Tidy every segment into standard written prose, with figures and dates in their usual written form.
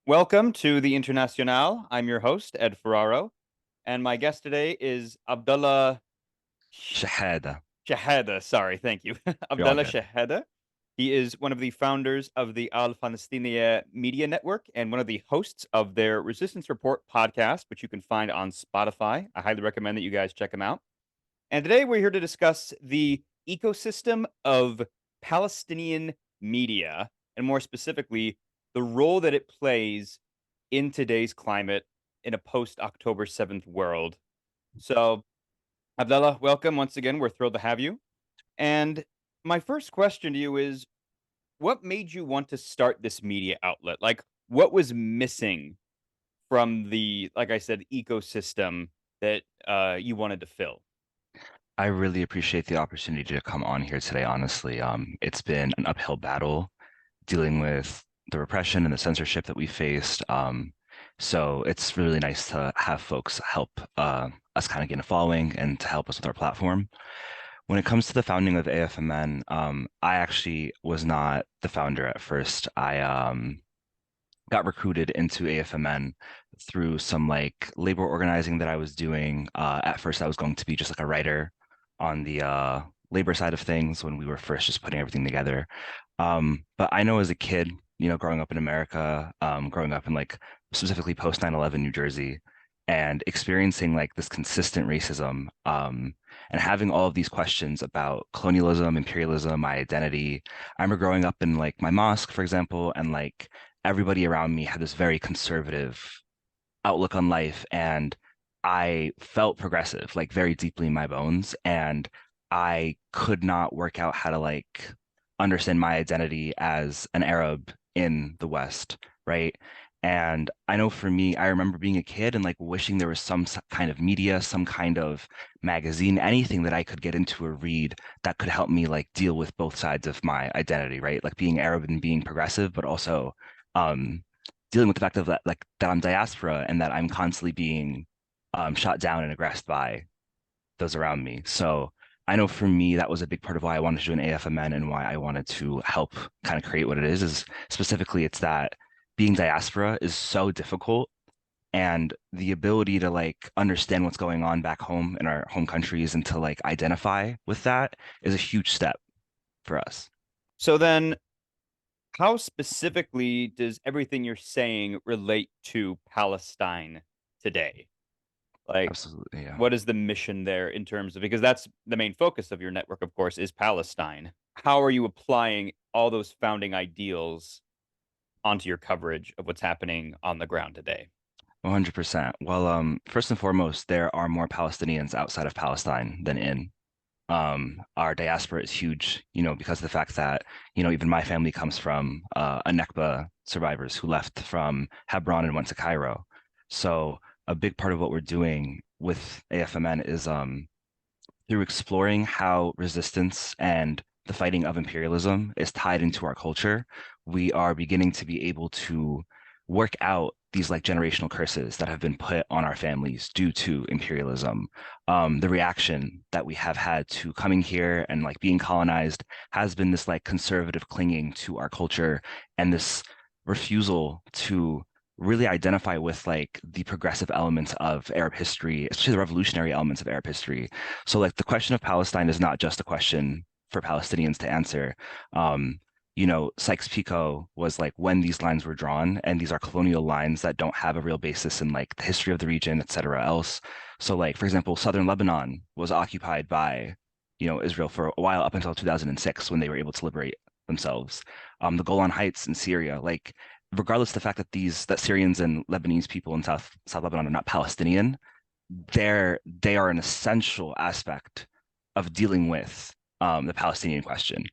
Welcome to the Internationale. I'm your host, Ed Ferraro, and my guest today is Abdullah Shehadeh. Shehadeh. Sorry, thank you. You're all Abdullah good. Shehadeh. He is one of the founders of the Al-Falasteniyeh Media Network and one of the hosts of their Resistance Report podcast, which you can find on Spotify. I highly recommend that you guys check him out. And today we're here to discuss the ecosystem of Palestinian media, and more specifically, the role that it plays in today's climate in a post October 7th world. So, Abdullah, welcome once again. We're thrilled to have you. And my first question to you is what made you want to start this media outlet? Like, what was missing from the, like I said, ecosystem that you wanted to fill? I really appreciate the opportunity to come on here today, honestly. It's been an uphill battle dealing with the repression and the censorship that we faced. So it's really nice to have folks help us kind of gain a following and to help us with our platform. When it comes to the founding of AFMN, I actually was not the founder at first. I got recruited into AFMN through some like labor organizing that I was doing. At first, I was going to be just like a writer on the labor side of things when we were first just putting everything together. But I know as a kid, growing up in America, growing up in like specifically post 9/11 New Jersey, and experiencing like this consistent racism, and having all of these questions about colonialism, imperialism, my identity. I remember growing up in like my mosque, for example, and like everybody around me had this very conservative outlook on life, and I felt progressive, like very deeply in my bones, and I could not work out how to like understand my identity as an Arab in the West, right? And I know for me, I remember being a kid and like wishing there was some kind of media, some kind of magazine, anything that I could get into or read that could help me like deal with both sides of my identity, right? Like being Arab and being progressive, but also um, dealing with the fact of that, like that I'm diaspora and that I'm constantly being shot down and aggressed by those around me. So I know for me, that was a big part of why I wanted to do an AFMN and why I wanted to help kind of create what it is specifically it's that being diaspora is so difficult, and the ability to like understand what's going on back home in our home countries and to like identify with that is a huge step for us. So then, how specifically does everything you're saying relate to Palestine today? Like, Absolutely, yeah. what is the mission there in terms of, because that's the main focus of your network, of course, is Palestine. How are you applying all those founding ideals onto your coverage of what's happening on the ground today? 100%. Well, first and foremost, there are more Palestinians outside of Palestine than in. Our diaspora is huge, because of the fact that, even my family comes from a Nakba survivors who left from Hebron and went to Cairo. So a big part of what we're doing with AFMN is through exploring how resistance and the fighting of imperialism is tied into our culture, we are beginning to be able to work out these like generational curses that have been put on our families due to imperialism. The reaction that we have had to coming here and like being colonized has been this like conservative clinging to our culture and this refusal to really identify with like the progressive elements of Arab history, especially the revolutionary elements of Arab history. So like the question of Palestine is not just a question for Palestinians to answer. Um, Sykes-Picot was like when these lines were drawn, and these are colonial lines that don't have a real basis in like the history of the region, et cetera, else. So like, for example, southern Lebanon was occupied by, Israel for a while up until 2006 when they were able to liberate themselves. The Golan Heights in Syria, like regardless of the fact that that Syrians and Lebanese people in South Lebanon are not Palestinian, they are an essential aspect of dealing with the Palestinian question.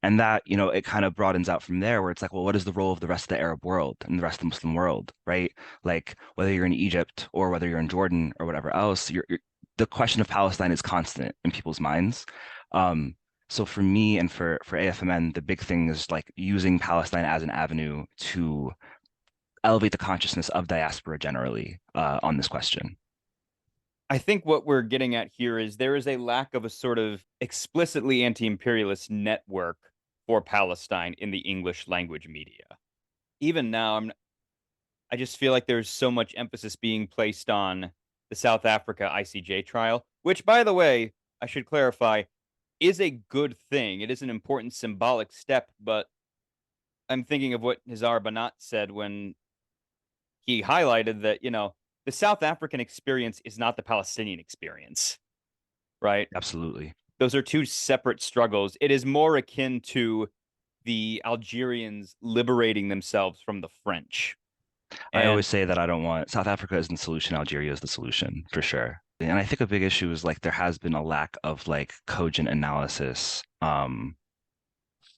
And that, it kind of broadens out from there where it's like, well, what is the role of the rest of the Arab world and the rest of the Muslim world, right? Like whether you're in Egypt or whether you're in Jordan or whatever else, the question of Palestine is constant in people's minds. Um, so for me and for AFMN, the big thing is like using Palestine as an avenue to elevate the consciousness of diaspora generally on this question. I think what we're getting at here is there is a lack of a sort of explicitly anti-imperialist network for Palestine in the English language media. Even now, I just feel like there's so much emphasis being placed on the South Africa ICJ trial, which, by the way, I should clarify, is a good thing. It is an important symbolic step, but I'm thinking of what Nizar Banat said when he highlighted that, the South African experience is not the Palestinian experience, right? Absolutely. Those are two separate struggles. It is more akin to the Algerians liberating themselves from the French. I And always say that I don't want South Africa isn't the solution, Algeria is the solution for sure. And I think a big issue is like there has been a lack of like cogent analysis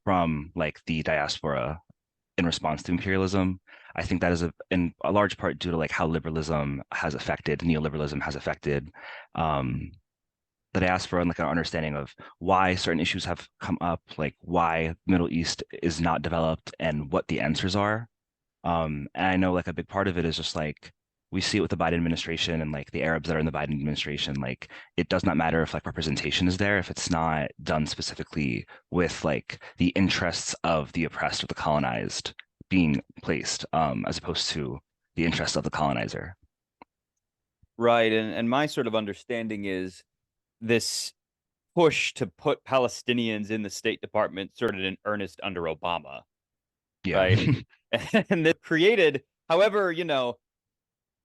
from like the diaspora in response to imperialism. I think that is in a large part due to like how liberalism has affected, neoliberalism has affected um, the diaspora and like our understanding of why certain issues have come up, like why Middle East is not developed and what the answers are. And I know like a big part of it is just like we see it with the Biden administration and like the Arabs that are in the Biden administration. Like it does not matter if like representation is there if it's not done specifically with like the interests of the oppressed or the colonized being placed, as opposed to the interests of the colonizer. right, and my sort of understanding is this push to put Palestinians in the State Department started in earnest under Obama, Yeah. right? And it created, however,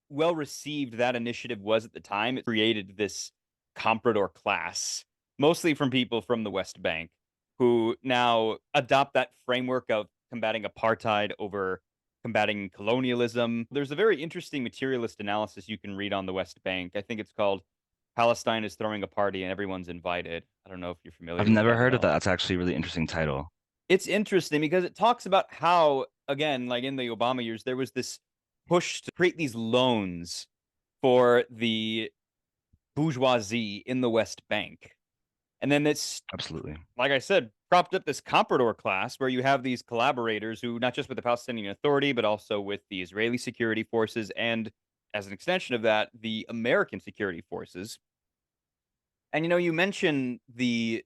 well received that initiative was at the time, it created this comprador class, mostly from people from the West Bank, who now adopt that framework of combating apartheid over combating colonialism. There's a very interesting materialist analysis you can read on the West Bank. I think it's called Palestine is Throwing a Party and Everyone's Invited. I don't know if you're I've familiar with never that at heard of that. all. That's actually a really interesting title. It's interesting because it talks about how, again, like in the Obama years, there was this push to create these loans for the bourgeoisie in the West Bank. And then this, Absolutely. like I said, propped up this comprador class where you have these collaborators who, not just with the Palestinian Authority, but also with the Israeli security forces, and as an extension of that, the American security forces. And you mentioned the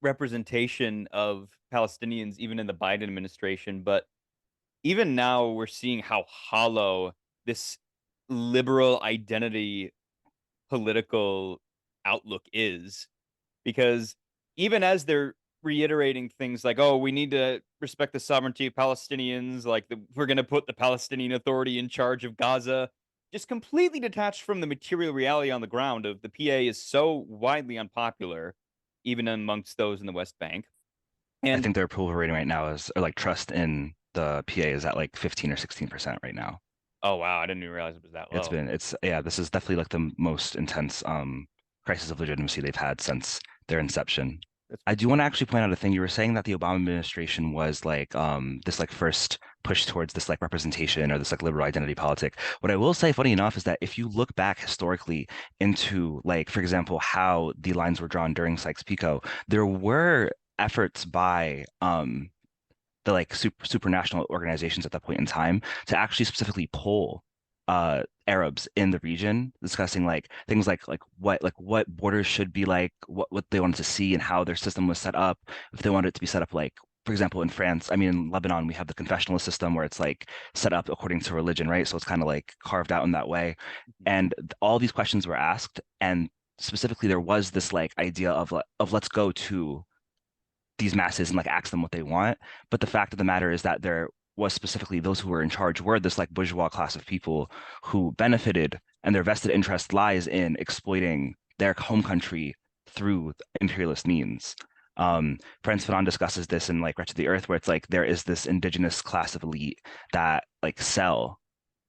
representation of Palestinians even in the Biden administration, but even now we're seeing how hollow this liberal identity political outlook is, because even as they're reiterating things like, "Oh, we need to respect the sovereignty of Palestinians," like we're going to put the Palestinian Authority in charge of Gaza, just completely detached from the material reality on the ground of the PA is so widely unpopular, even amongst those in the West Bank. I And think their approval rating right now is, or like trust in the PA is at like 15 or 16% right now. oh wow, I didn't even realize it was that low. Yeah, this is definitely like the most intense crisis of legitimacy they've had since their inception. That's I do want to actually point out a thing. You were saying that the Obama administration was like this like first push towards this like representation or this like liberal identity politic. What I will say, funny enough, is that if you look back historically into like, for example, how the lines were drawn during Sykes-Picot, there were efforts by the like supranational organizations at that point in time to actually specifically poll Arabs in the region, discussing like things like what borders should be like, what they wanted to see and how their system was set up. If they wanted it to be set up like, for example, in France, I mean, in Lebanon, we have the confessionalist system where it's like set up according to religion, right? So it's kind of like carved out in that way. Mhm. And all these questions were asked, and specifically there was this like idea of let's go to these masses and like ask them what they want. But the fact of the matter is that there was specifically those who were in charge were this like bourgeois class of people who benefited, and their vested interest lies in exploiting their home country through imperialist means. Frantz Fanon discusses this in like Wretched the Earth, where it's like there is this indigenous class of elite that like sell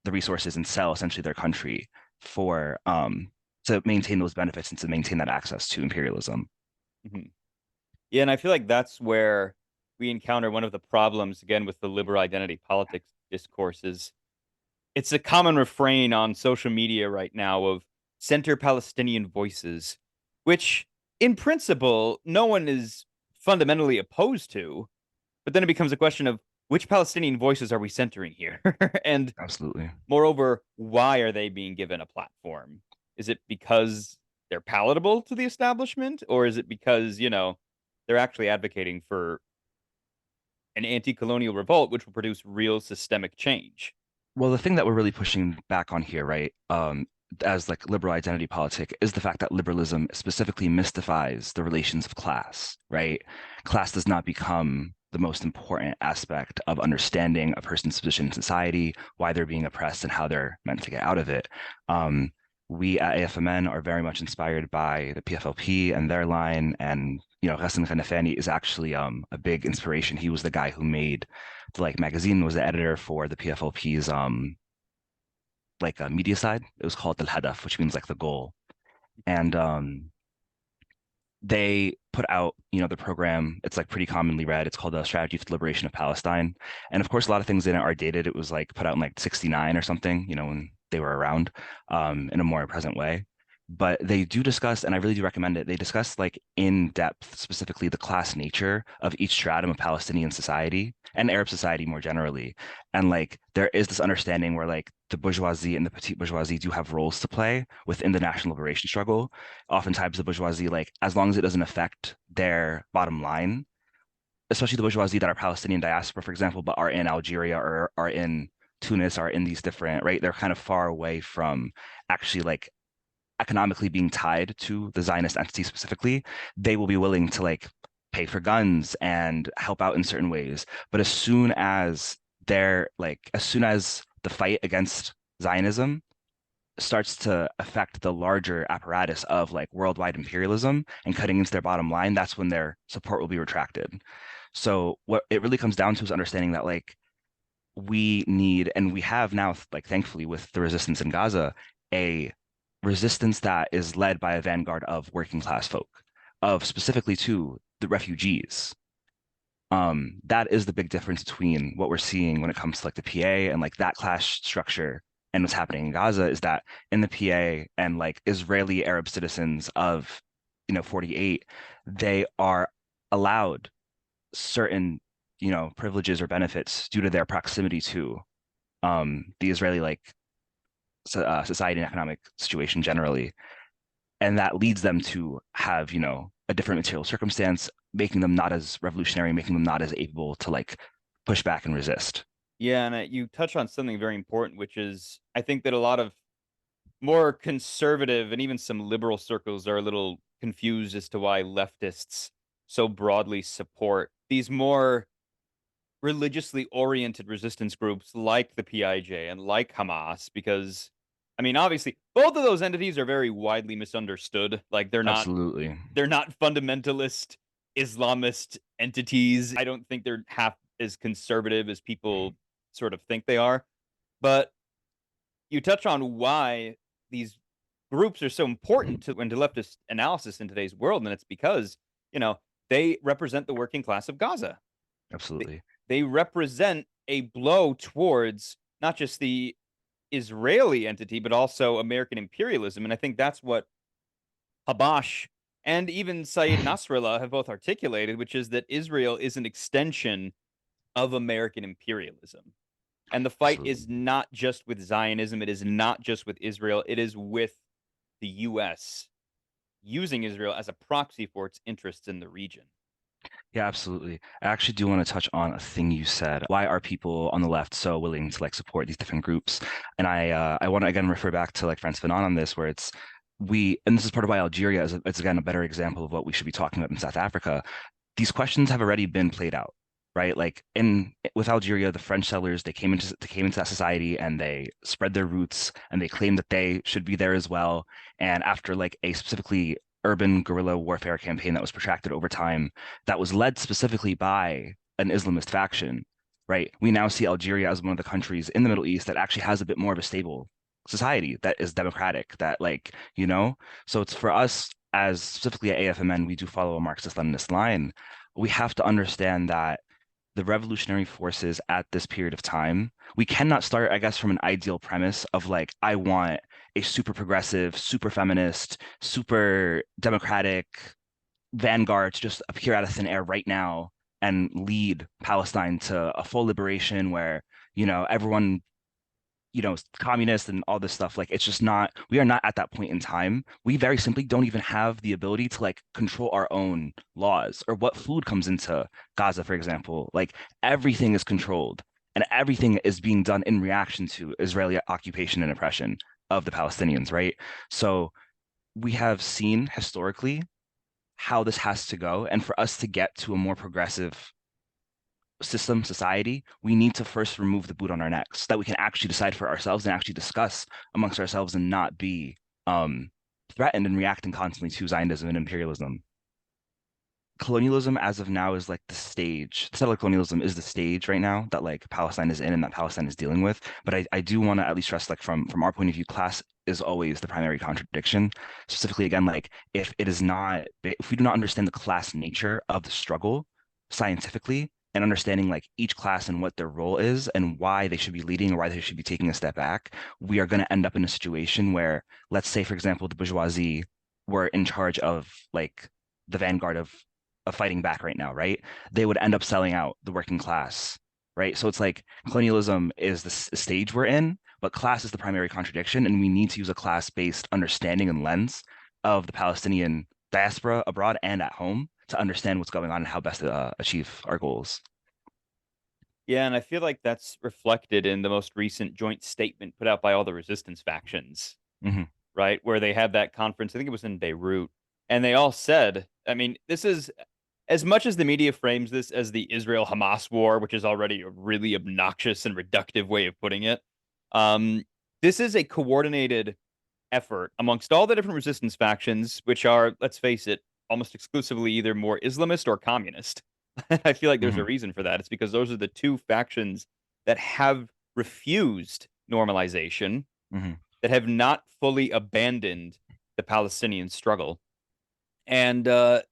the resources and sell essentially their country for to maintain those benefits and to maintain that access to imperialism. Mhm. Yeah, and I feel like that's where we encounter one of the problems again with the liberal identity politics discourses. It's a common refrain on social media right now of center Palestinian voices, which in principle no one is fundamentally opposed to, but then it becomes a question of which Palestinian voices are we centering here? And Absolutely. moreover, why are they being given a platform? Is it because they're palatable to the establishment, or is it because, they're actually advocating for an anti-colonial revolt which will produce real systemic change? Well, the thing that we're really pushing back on here, right, as like liberal identity politic, is the fact that liberalism specifically mystifies the relations of class, right? Class does not become the most important aspect of understanding a person's position in society, why they're being oppressed, and how they're meant to get out of it. Um, we at AFMN are very much inspired by the PFLP and their line, and Hassan Khanafani is actually a big inspiration. He was the guy who made the like magazine, was the editor for the PFLP's like a media side. It was called Al Hadaf, which means like the goal. And they put out, the program. It's like pretty commonly read. It's called the Strategy for the Liberation of Palestine. And of course, a lot of things in it are dated. It was like put out in like 69 or something, when they were around, in a more present way. But they do discuss, and I really do recommend it. They discuss like in depth, specifically the class nature of each stratum of Palestinian society and Arab society more generally. And like there is this understanding where like the bourgeoisie and the petite bourgeoisie do have roles to play within the national liberation struggle. Oftentimes the bourgeoisie, like as long as it doesn't affect their bottom line, especially the bourgeoisie that are Palestinian diaspora, for example, but are in Algeria or are in Tunis, are in these different, right? They're kind of far away from actually like economically being tied to the Zionist entity specifically. They will be willing to like pay for guns and help out in certain ways. But as soon as the fight against Zionism starts to affect the larger apparatus of like worldwide imperialism and cutting into their bottom line, that's when their support will be retracted. So what it really comes down to is understanding that like we need, and we have now, like thankfully with the resistance in Gaza, a resistance that is led by a vanguard of working class folk, of specifically to the refugees. That is the big difference between what we're seeing when it comes to like the PA and like that class structure and what's happening in Gaza is that in the PA and like Israeli Arab citizens of 48, they are allowed certain privileges or benefits due to their proximity to the Israeli like society and economic situation generally, and that leads them to have a different material circumstance, making them not as revolutionary, making them not as able to like push back and resist. Yeah, and you touch on something very important, which is I think that a lot of more conservative and even some liberal circles are a little confused as to why leftists so broadly support these more religiously oriented resistance groups like the PIJ and like Hamas because I mean obviously both of those entities are very widely misunderstood. Like Absolutely. they're not fundamentalist Islamist entities. I don't think they're half as conservative as people sort of think they are. But you touch on why these groups are so important to into leftist analysis in today's world, and it's because, you know, they represent the working class of Gaza. They, Absolutely. they represent a blow towards not just the Israeli entity, but also American imperialism. And I think that's what Habash and even Saeed Nasrallah have both articulated, which is that Israel is an extension of American imperialism. And the fight is Absolutely. not just with Zionism, it is not just with Israel, it is with the US using Israel as a proxy for its interests in the region. Yeah, absolutely. I actually do want to touch on a thing you said. Why are people on the left so willing to like support these different groups? And I want to again refer back to like Frantz Fanon on this, where it's we, and this is part of why Algeria is it's again a better example of what we should be talking about in South Africa. These questions have already been played out, right? Like in with Algeria, the French settlers they came into that society and they spread their roots and they claimed that they should be there as well. And after like a specifically urban guerrilla warfare campaign that was protracted over time, that was led specifically by an Islamist faction, right? We now see Algeria as one of the countries in the Middle East that actually has a bit more of a stable society that is democratic, that like, so it's for us as specifically at AFMN, we do follow a Marxist-Leninist line. We have to understand that the revolutionary forces at this period of time, we cannot start, I guess, from an ideal premise of like, I want a super progressive, super feminist, super democratic vanguard to just appear out of thin air right now and lead Palestine to a full liberation where, everyone communist and all this stuff. Like, it's just not, we are not at that point in time. We very simply don't even have the ability to like control our own laws or what food comes into Gaza, for example. Like, everything is controlled. and everything is being done in reaction to Israeli occupation and oppression of the Palestinians, right? So we have seen historically how this has to go. And for us to get to a more progressive system, society, we need to first remove the boot on our necks so that we can actually decide for ourselves and actually discuss amongst ourselves and not be threatened and reacting constantly to Zionism and imperialism. Colonialism as of now is like the stage. Settler colonialism is the stage right now that like Palestine is in and that Palestine is dealing with. But I do want to at least stress like from our point of view, class is always the primary contradiction. Specifically, again, like if it is not, if we do not understand the class nature of the struggle scientifically and understanding like each class and what their role is and why they should be leading or why they should be taking a step back, we are going to end up in a situation where, let's say, for example, the bourgeoisie were in charge of like the vanguard of fighting back right now, right? They would end up selling out the working class, right? So it's like colonialism is the stage we're in, but class is the primary contradiction, and we need to use a class-based understanding and lens of the Palestinian diaspora abroad and at home to understand what's going on and how best to achieve our goals. Yeah, and I feel like that's reflected in the most recent joint statement put out by all the resistance factions, Hmm. right? Where they had that conference, I think it was in Beirut, and they all said, I mean, this is as much as the media frames this as the Israel Hamas war, which is already a really obnoxious and reductive way of putting it, um, this is a coordinated effort amongst all the different resistance factions, which are, let's face it, almost exclusively either more Islamist or communist. I feel like there's a Hmm. reason for that. It's because those are the two factions that have refused normalization, Hmm. that have not fully abandoned the Palestinian struggle. And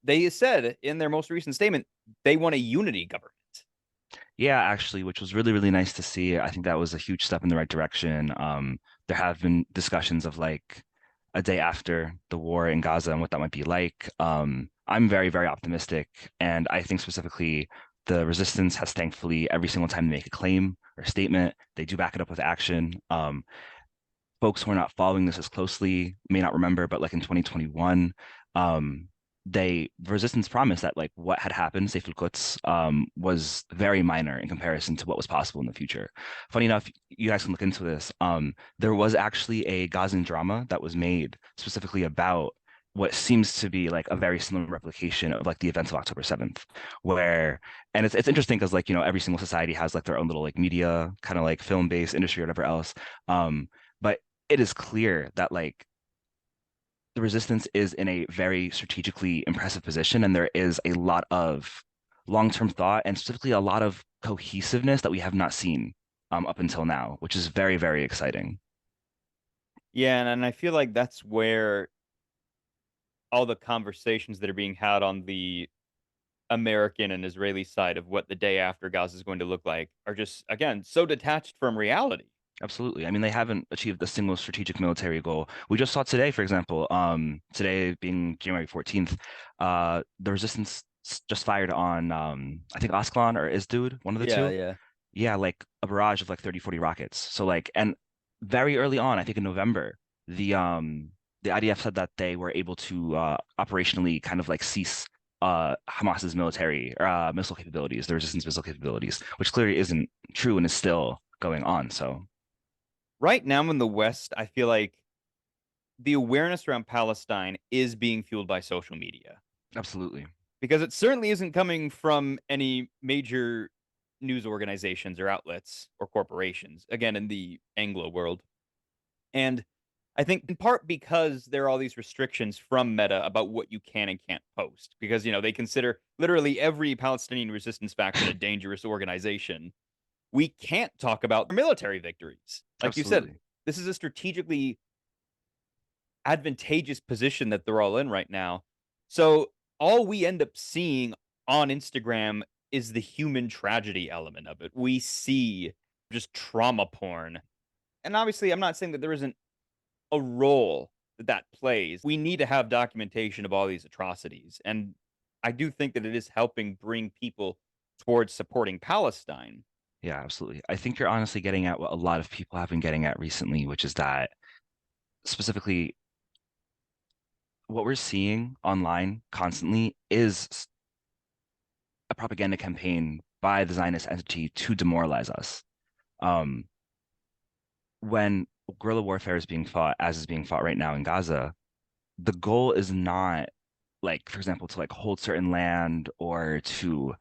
they said in their most recent statement they want a unity government. Yeah, actually, which was really, really nice to see. I think that was a huge step in the right direction. There have been discussions of like a day after the war in Gaza and what that might be like. I'm very, very optimistic, and I think specifically the resistance has thankfully every single time they make a claim or a statement, they do back it up with action. Folks who are not following this as closely may not remember, but like in 2021, um, resistance promised that like what had happened, Saif al-Quds, was very minor in comparison to what was possible in the future. Funny enough, you guys can look into this. There was actually a Gazan drama that was made specifically about what seems to be like a very similar replication of like the events of October 7th, where and it's interesting because like every single society has like their own little like media kind of like film-based industry or whatever else. But it is clear that like the resistance is in a very strategically impressive position, and there is a lot of long-term thought and specifically a lot of cohesiveness that we have not seen up until now, which is very, very exciting. Yeah, and I feel like that's where all the conversations that are being had on the American and Israeli side of what the day after Gaza is going to look like are just, again, so detached from reality. Absolutely. I mean, they haven't achieved a single strategic military goal. We just saw today, for example, today being January 14th, the resistance just fired on, I think Ascalon or Isdud, one of the Yeah, two. yeah. Yeah, like a barrage of like 30, 40 rockets. So like, and very early on, I think in November, the IDF said that they were able to operationally kind of like cease Hamas's military missile capabilities, the resistance missile capabilities, which clearly isn't true and is still going on. So Right now in the West, I feel like the awareness around Palestine is being fueled by social media absolutely. because it certainly isn't coming from any major news organizations or outlets or corporations, again, in the Anglo world. And I think in part because there are all these restrictions from Meta about what you can and can't post because, they consider literally every Palestinian resistance faction a dangerous organization. We can't talk about their military victories. Like you said, Absolutely. this is a strategically advantageous position that they're all in right now. So all we end up seeing on Instagram is the human tragedy element of it. We see just trauma porn. And obviously, I'm not saying that there isn't a role that that plays. We need to have documentation of all these atrocities. And I do think that it is helping bring people towards supporting Palestine. Yeah, absolutely. I think you're honestly getting at what a lot of people have been getting at recently, which is that specifically what we're seeing online constantly is a propaganda campaign by the Zionist entity to demoralize us. Um, when guerrilla warfare is being fought, as is being fought right now in Gaza, the goal is not like, for example, to like hold certain land or to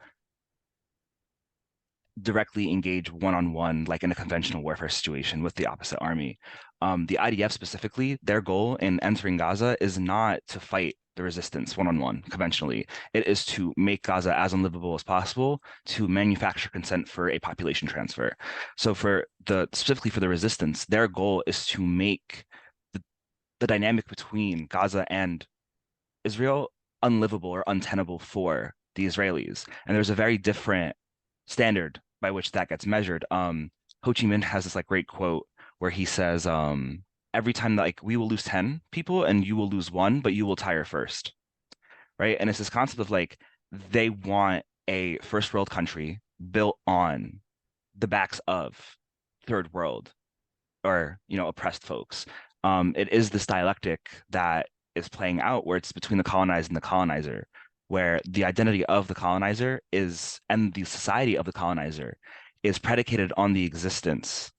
directly engage one-on-one, like in a conventional warfare situation with the opposite army. The IDF specifically, their goal in entering Gaza is not to fight the resistance one-on-one conventionally. It is to make Gaza as unlivable as possible, to manufacture consent for a population transfer. So for the specifically for the resistance, their goal is to make the, the dynamic between Gaza and Israel unlivable or untenable for the Israelis. And there's a very different standard by which that gets measured. Ho Chi Minh has this like great quote where he says, every time that like we will lose 10 people and you will lose one, but you will tire first. Right. And it's this concept of like they want a first world country built on the backs of third world or oppressed folks. It is this dialectic that is playing out where it's between the colonized and the colonizer, where the identity of the colonizer is and the society of the colonizer is predicated on the existence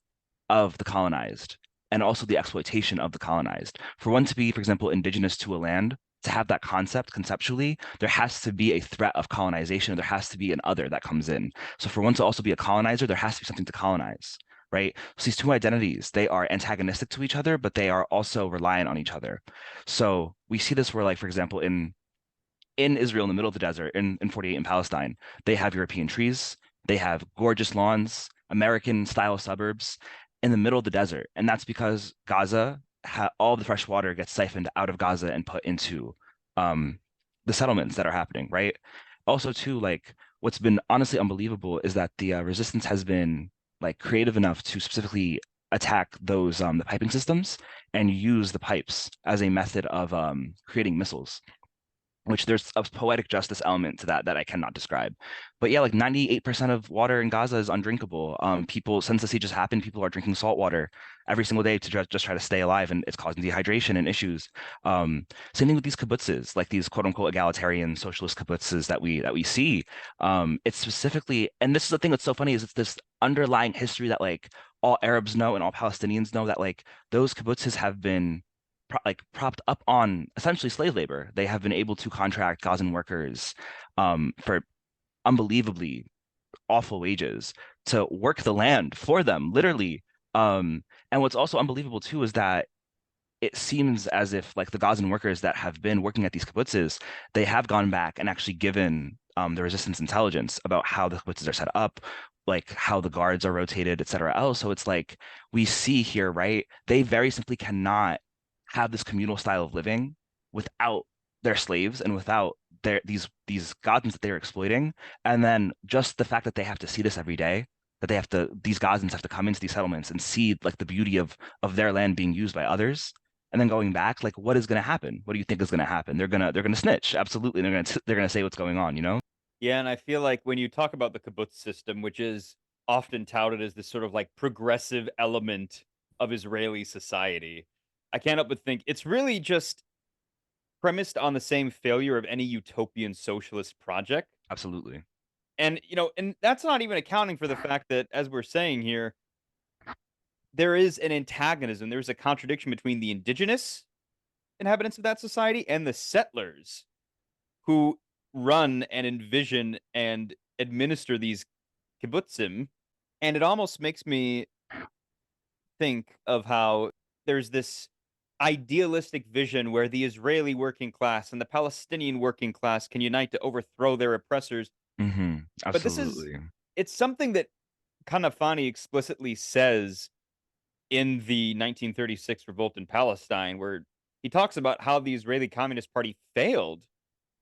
of the colonized and also the exploitation of the colonized. For one to be, for example, indigenous to a land, to have that concept conceptually, there has to be a threat of colonization, or there has to be an other that comes in. So for one to also be a colonizer, there has to be something to colonize, right? So these two identities, they are antagonistic to each other, but they are also reliant on each other. So we see this where, like, for example, in Israel in the middle of the desert, in 48 in Palestine, they have European trees, they have gorgeous lawns, American style suburbs in the middle of the desert. And that's because all the fresh water gets siphoned out of Gaza and put into um, the settlements that are happening, right? Also, too, like what's been honestly unbelievable is that the resistance has been like creative enough to specifically attack those the piping systems and use the pipes as a method of creating missiles, which there's a poetic justice element to that I cannot describe. But yeah, like 98% of water in Gaza is undrinkable. People, since the siege has happened, people are drinking salt water every single day to just try to stay alive, and it's causing dehydration and issues. Same thing with these kibbutzes, like these quote unquote egalitarian socialist kibbutzes that we see. It's specifically, and this is the thing that's so funny, is it's this underlying history that like all Arabs know and all Palestinians know, that like those kibbutzes have been propped up on essentially slave labor. They have been able to contract Gazan workers for unbelievably awful wages to work the land for them, literally. And what's also unbelievable too is that it seems as if like the Gazan workers that have been working at these kibbutzes, they have gone back and actually given the resistance intelligence about how the kibbutzes are set up, like how the guards are rotated, et cetera else. So it's like we see here, right? They very simply cannot have this communal style of living without their slaves and without these Gazans that they're exploiting. And then just the fact that they have to see this every day, that these Gazans have to come into these settlements and see like the beauty of their land being used by others, and then going back, like what is going to happen? What do you think is going to happen? They're gonna snitch. Absolutely, they're gonna say what's going on. Yeah, and I feel like when you talk about the kibbutz system, which is often touted as this sort of like progressive element of Israeli society, I can't help but think it's really just premised on the same failure of any utopian socialist project. Absolutely. And that's not even accounting for the fact that, as we're saying here, there is an antagonism. There's a contradiction between the indigenous inhabitants of that society and the settlers who run and envision and administer these kibbutzim. And it almost makes me think of how there's this idealistic vision where the Israeli working class and the Palestinian working class can unite to overthrow their oppressors. But Absolutely. it's something that Kanafani explicitly says in the 1936 revolt in Palestine, where he talks about how the Israeli Communist Party failed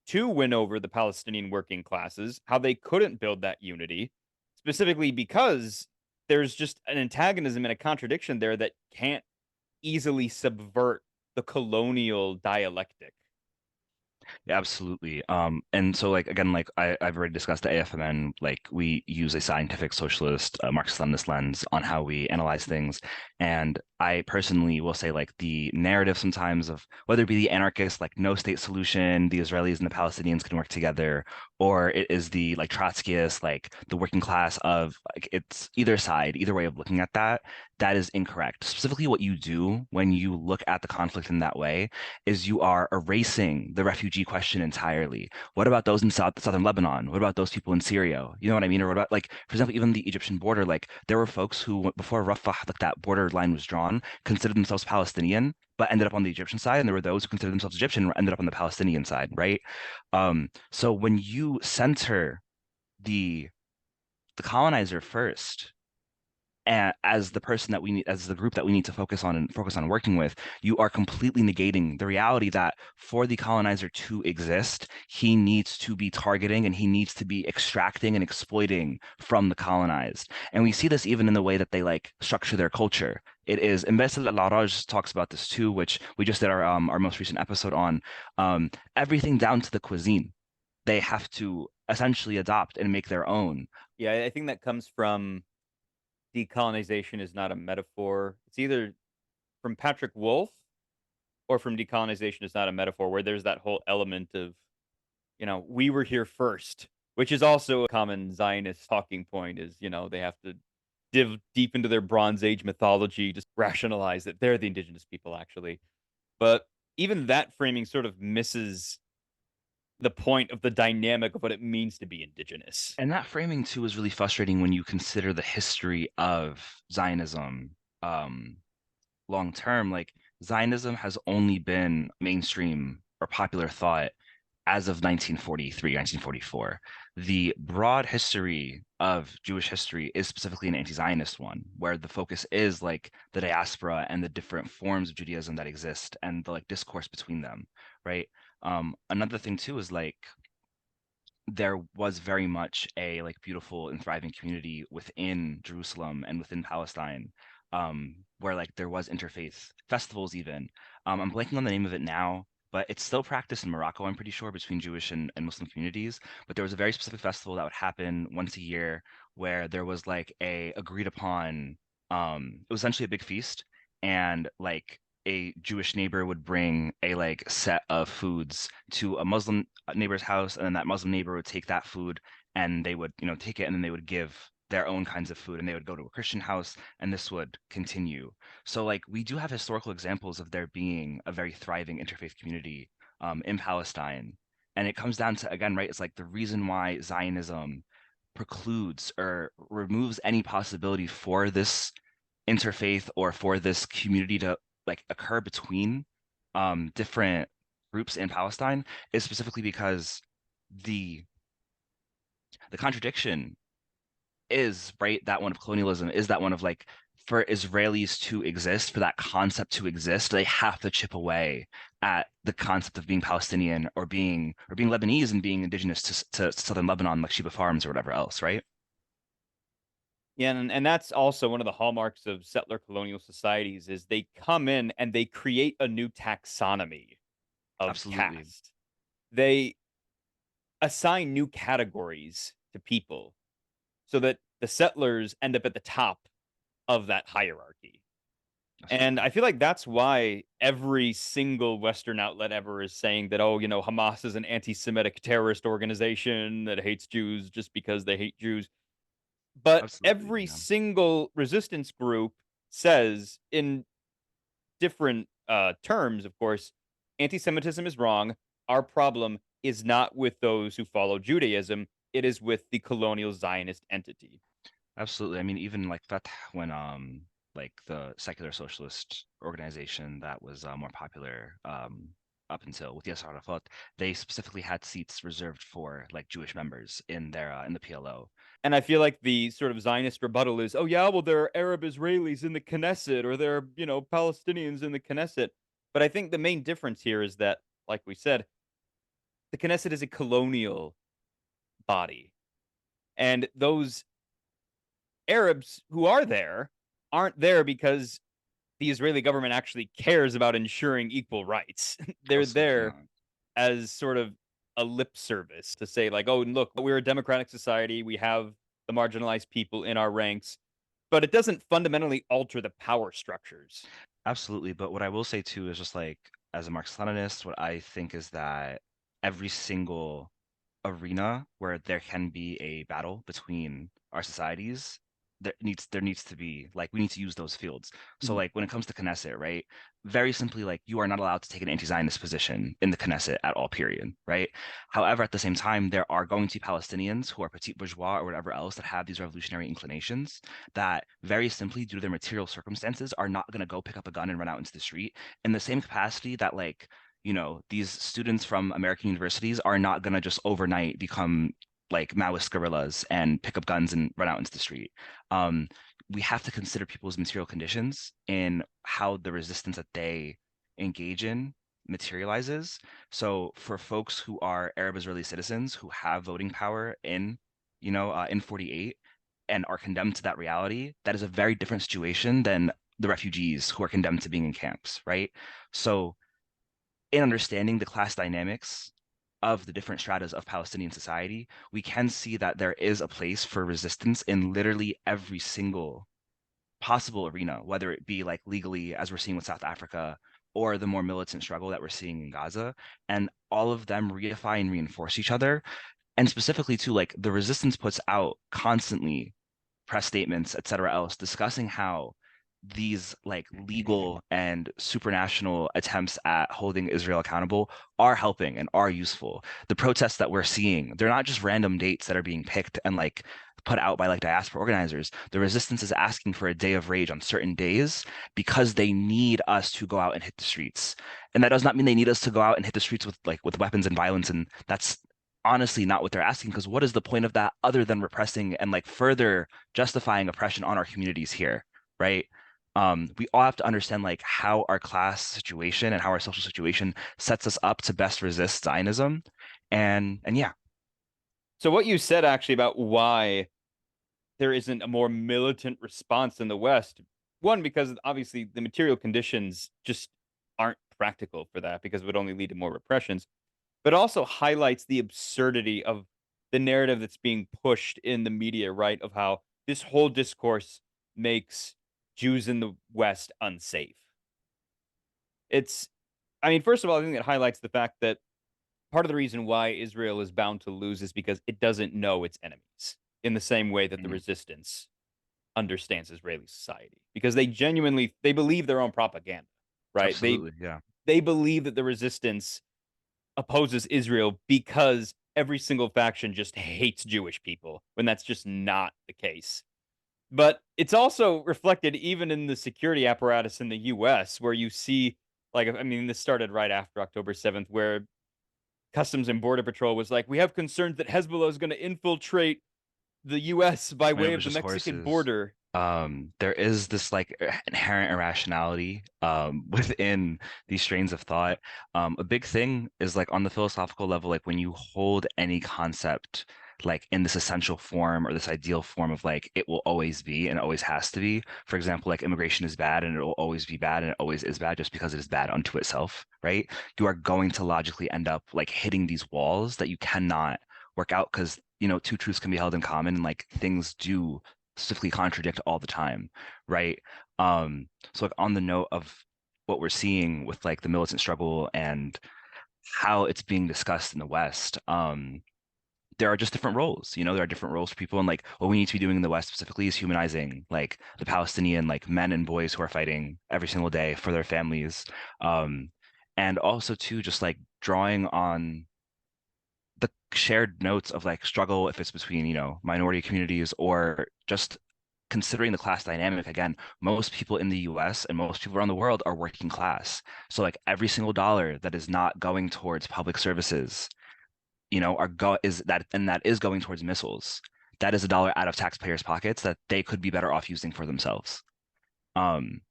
to win over the Palestinian working classes, how they couldn't build that unity, specifically because there's just an antagonism and a contradiction there that can't easily subvert the colonial dialectic. Yeah, absolutely. And so like again, like I've already discussed the AFMN, like we use a scientific socialist Marxist-Leninist lens on how we analyze things. And I personally will say like the narrative sometimes of whether it be the anarchist, like no state solution, the Israelis and the Palestinians can work together, or it is the like Trotskyist, like the working class of like it's either side, either way of looking at that, that is incorrect. Specifically, what you do when you look at the conflict in that way is you are erasing the refugee question entirely. What about those in southern Lebanon? What about those people in Syria? You know what I mean? Or what about, like, for example, even the Egyptian border, like there were folks who before Rafah, like that border line was drawn, considered themselves Palestinian, but ended up on the Egyptian side, and there were those who considered themselves Egyptian and ended up on the Palestinian side, right? So when you center the the colonizer first, and as the person that we need, as the group that we need to focus on working with, you are completely negating the reality that for the colonizer to exist, he needs to be targeting and he needs to be extracting and exploiting from the colonized. And we see this even in the way that they like structure their culture. It is, and Bessel al-Araj talks about this too, which we just did our most recent episode on, everything down to the cuisine. They have to essentially adopt and make their own. Yeah, I think that comes from decolonization is not a metaphor. It's either from Patrick Wolf or from decolonization is not a metaphor, where there's that whole element of, we were here first, which is also a common Zionist talking point is, they have to dive deep into their Bronze Age mythology, just rationalize that they're the indigenous people, actually. But even that framing sort of misses the point of the dynamic of what it means to be indigenous. And that framing too is really frustrating when you consider the history of Zionism um, long term. Like Zionism has only been mainstream or popular thought as of 1943, 1944. The broad history of Jewish history is specifically an anti-Zionist one, where the focus is like the diaspora and the different forms of Judaism that exist and the like discourse between them, right? Another thing too is like there was very much a like beautiful and thriving community within Jerusalem and within Palestine, where like there was interfaith festivals even. I'm blanking on the name of it now, but it's still practiced in Morocco, I'm pretty sure, between Jewish and Muslim communities. But there was a very specific festival that would happen once a year where there was like a agreed upon, it was essentially a big feast, and like a Jewish neighbor would bring a like set of foods to a Muslim neighbor's house, and then that Muslim neighbor would take that food and they would, take it, and then they would give their own kinds of food, and they would go to a Christian house, and this would continue. So like we do have historical examples of there being a very thriving interfaith community in Palestine. And it comes down to, again, right, it's like the reason why Zionism precludes or removes any possibility for this interfaith or for this community to like occur between different groups in Palestine is specifically because the the contradiction is right, that one of colonialism is that one of like, for Israelis to exist, for that concept to exist, they have to chip away at the concept of being Palestinian or being Lebanese and being indigenous to southern Lebanon, like Sheba Farms or whatever else, right? Yeah, and that's also one of the hallmarks of settler colonial societies is they come in and they create a new taxonomy of Absolutely. caste. They assign new categories to people so that the settlers end up at the top of that hierarchy. And Absolutely. I feel like that's why every single Western outlet ever is saying that, oh, Hamas is an anti Semitic terrorist organization that hates Jews just because they hate Jews. But Absolutely. every Yeah. single resistance group says, in different terms, of course, anti Semitism is wrong. Our problem is not with those who follow Judaism, it is with the colonial Zionist entity. Absolutely. I mean, even like that when like the secular socialist organization that was more popular up until with Yasser Arafat, they specifically had seats reserved for like Jewish members in their in the PLO. And I feel like the sort of Zionist rebuttal is, oh, yeah, well, there are Arab Israelis in the Knesset or there are, Palestinians in the Knesset. But I think the main difference here is that, like we said, the Knesset is a colonial body. And those Arabs who are there aren't there because the Israeli government actually cares about ensuring equal rights. They're Absolutely there not. as sort of a lip service to say, like, oh, look, we're a democratic society. We have the marginalized people in our ranks, but it doesn't fundamentally alter the power structures. Absolutely. But what I will say too is just like as a Marxist-Leninist, what I think is that every single arena where there can be a battle between our societies, there needs to be like we need to use those fields. So Mhm. like when it comes to Knesset, right? Very simply, like you are not allowed to take an anti-Zionist position in the Knesset at all, period, right? However, at the same time, there are going to be Palestinians who are petit bourgeois or whatever else that have these revolutionary inclinations that very simply, due to their material circumstances, are not going to go pick up a gun and run out into the street in the same capacity that like these students from American universities are not going to just overnight become like Maoist guerrillas and pick up guns and run out into the street. Um, we have to consider people's material conditions in how the resistance that they engage in materializes. So for folks who are Arab Israeli citizens who have voting power in 48 and are condemned to that reality, that is a very different situation than the refugees who are condemned to being in camps, right? So in understanding the class dynamics of the different stratas of Palestinian society, we can see that there is a place for resistance in literally every single possible arena, whether it be like legally, as we're seeing with South Africa, or the more militant struggle that we're seeing in Gaza. And all of them reify and reinforce each other. And specifically, too, like the resistance puts out constantly press statements, et cetera, else, discussing how these like legal and supranational attempts at holding Israel accountable are helping and are useful. The protests that we're seeing, they're not just random dates that are being picked and like put out by like diaspora organizers. The resistance is asking for a day of rage on certain days because they need us to go out and hit the streets. And that does not mean they need us to go out and hit the streets with weapons and violence. And that's honestly not what they're asking, because what is the point of that other than repressing and like further justifying oppression on our communities here, right? We all have to understand like how our class situation and how our social situation sets us up to best resist Zionism. And yeah. So what you said actually about why there isn't a more militant response in the West, one, because obviously the material conditions just aren't practical for that because it would only lead to more repressions, but also highlights the absurdity of the narrative that's being pushed in the media, right? Of how this whole discourse makes Jews in the West unsafe. It's, I mean, first of all, I think it highlights the fact that part of the reason why Israel is bound to lose is because it doesn't know its enemies in the same way that the Mhm. resistance understands Israeli society because they believe their own propaganda, right? They Absolutely, yeah. they believe that the resistance opposes Israel because every single faction just hates Jewish people when that's just not the case. But it's also reflected even in the security apparatus in the US where you see like I mean this started right after October 7th where Customs and Border Patrol was like we have concerns that Hezbollah is going to infiltrate the US by When it way was of the just Mexican horses. border. There is this like inherent irrationality within these strains of thought. A big thing is like on the philosophical level, like when you hold any concept like in this essential form or this ideal form of like it will always be and always has to be. For example, like immigration is bad and it will always be bad and it always is bad just because it is bad unto itself, right? You are going to logically end up like hitting these walls that you cannot work out because two truths can be held in common and like things do specifically contradict all the time, right? So like on the note of what we're seeing with like the militant struggle and how it's being discussed in the West, there are just different roles. There are different roles for people, and like what we need to be doing in the West specifically is humanizing like the Palestinian like men and boys who are fighting every single day for their families, um, and also too just like drawing on the shared notes of like struggle if it's between minority communities or just considering the class dynamic again. Most people in the US and most people around the world are working class, so like every single dollar that is not going towards public services are go is that and that is going towards missiles. That is a dollar out of taxpayers pockets that they could be better off using for themselves. Um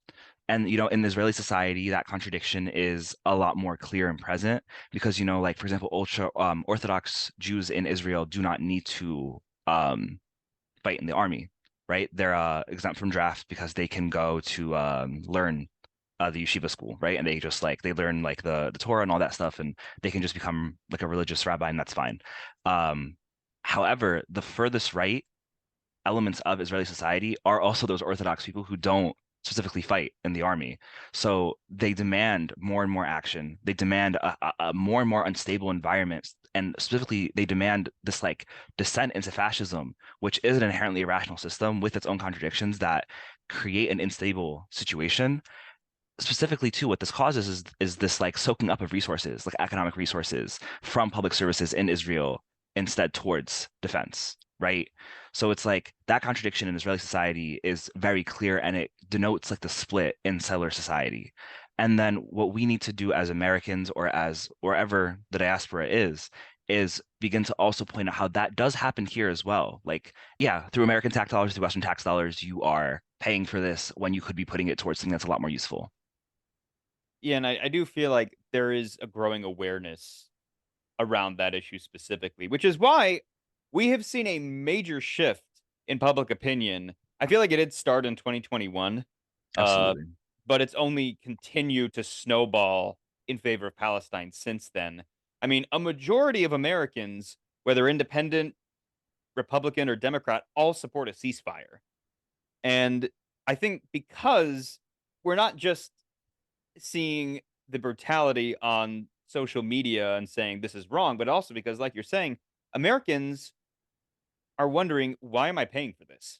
and in Israeli society, that contradiction is a lot more clear and present because like for example, ultra Orthodox Jews in Israel do not need to fight in the army, right? They're exempt from draft because they can go to learn the yeshiva school, right? And they just like they learn like the Torah and all that stuff, and they can just become like a religious rabbi, and that's fine. Um, However, the furthest right elements of Israeli society are also those Orthodox people who don't specifically fight in the army. So they demand more and more action. They demand a more and more unstable environment. And specifically, they demand this like descent into fascism, which is an inherently irrational system with its own contradictions that create an unstable situation. Specifically, too, what this causes is this like soaking up of resources, like economic resources from public services in Israel instead towards defense, right? So it's like that contradiction in Israeli society is very clear and it denotes like the split in settler society. And then what we need to do as Americans or as wherever the diaspora is begin to also point out how that does happen here as well. Like, yeah, through American tax dollars, through Western tax dollars, you are paying for this when you could be putting it towards something that's a lot more useful. Yeah, and I do feel like there is a growing awareness around that issue specifically, which is why we have seen a major shift in public opinion. I feel like it did start in 2021, uh, Absolutely. but it's only continued to snowball in favor of Palestine since then. I mean, a majority of Americans, whether independent, Republican, or Democrat, all support a ceasefire. And I think because we're not just seeing the brutality on social media and saying this is wrong, but also because, like you're saying, Americans are wondering, why am I paying for this?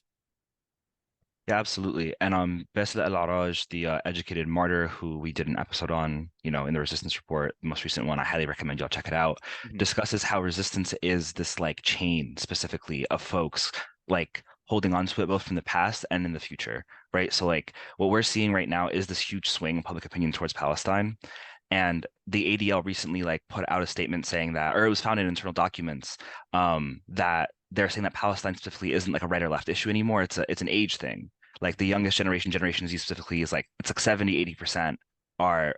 Yeah, absolutely. And Bessel El Araj, the educated martyr who we did an episode on, in the Resistance Report, the most recent one, I highly recommend y'all check it out, Mhm. discusses how resistance is this like chain specifically of folks like holding on to it both from the past and in the future, right? So like what we're seeing right now is this huge swing in public opinion towards Palestine. And the ADL recently like put out a statement saying that, or it was found in internal documents, that they're saying that Palestine specifically isn't like a right or left issue anymore. It's an age thing. Like the youngest generation, Generation Z specifically, is like it's like 70, 80% are